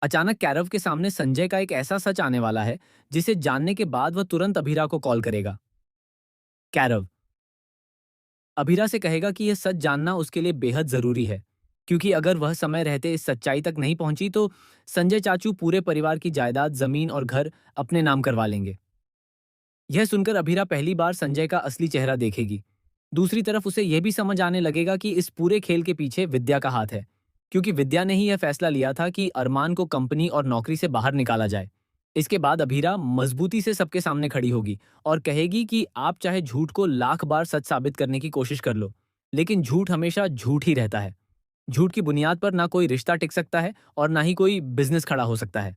अचानक कैरव के सामने संजय का एक ऐसा सच आने वाला है जिसे जानने के बाद वह तुरंत अभीरा को कॉल करेगा। कैरव अभीरा से कहेगा कि यह सच जानना उसके लिए बेहद जरूरी है, क्योंकि अगर वह समय रहते इस सच्चाई तक नहीं पहुंची तो संजय चाचू पूरे परिवार की जायदाद, जमीन और घर अपने नाम करवा लेंगे। यह सुनकर अभीरा पहली बार संजय का असली चेहरा देखेगी। दूसरी तरफ उसे यह भी समझ आने लगेगा कि इस पूरे खेल के पीछे विद्या का हाथ है, क्योंकि विद्या ने ही यह फैसला लिया था कि अरमान को कंपनी और नौकरी से बाहर निकाला जाए। इसके बाद अभीरा मजबूती से सबके सामने खड़ी होगी और कहेगी कि आप चाहे झूठ को लाख बार सच साबित करने की कोशिश कर लो, लेकिन झूठ हमेशा झूठ ही रहता है। झूठ की बुनियाद पर ना कोई रिश्ता टिक सकता है और ना ही कोई बिजनेस खड़ा हो सकता है।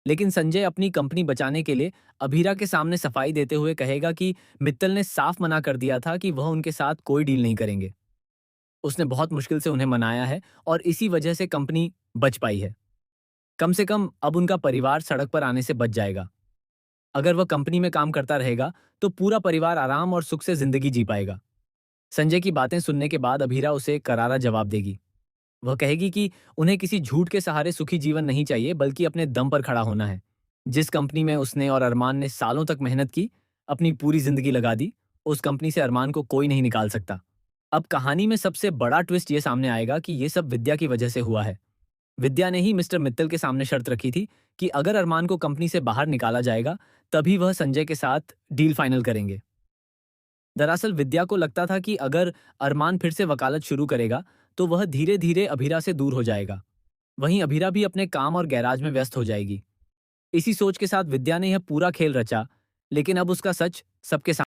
लेकिन संजय अपनी कंपनी बचाने के लिए अभीरा के सामने सफाई देते हुए कहेगा कि मित्तल ने साफ मना कर दिया था कि वह उनके साथ कोई डील नहीं करेंगे। उसने बहुत मुश्किल से उन्हें मनाया है और इसी वजह से कंपनी बच पाई है। कम से कम अब उनका परिवार सड़क पर आने से बच जाएगा। अगर वह कंपनी में काम करता रहेगा तो पूरा परिवार आराम और सुख से जिंदगी जी पाएगा। संजय की बातें सुनने के बाद अभीरा उसे करारा जवाब देगी। वह कहेगी कि उन्हें किसी झूठ के सहारे सुखी जीवन नहीं चाहिए, बल्कि अपने दम पर खड़ा होना है। जिस कंपनी में उसने और अरमान ने सालों तक मेहनत की, अपनी पूरी जिंदगी लगा दी, उस कंपनी से अरमान को कोई नहीं निकाल सकता। अब कहानी में सबसे बड़ा ट्विस्ट ये सामने आएगा कि ये सब विद्या की वजह से हुआ है। विद्या ने ही मिस्टर मित्तल के सामने शर्त रखी थी कि अगर अरमान को कंपनी से बाहर निकाला जाएगा, तभी वह संजय के साथ डील फाइनल करेंगे। दरअसल विद्या को लगता था कि अगर अरमान फिर से वकालत शुरू करेगा, तो वह धीरे धीरे अभीरा से दूर हो जाएगा। वहीं अभीरा भी अपने काम और गैराज में व्यस्त हो जाएगी। इसी सोच के साथ विद्या ने यह पूरा खेल रचा, लेकिन अब उसका सच सबके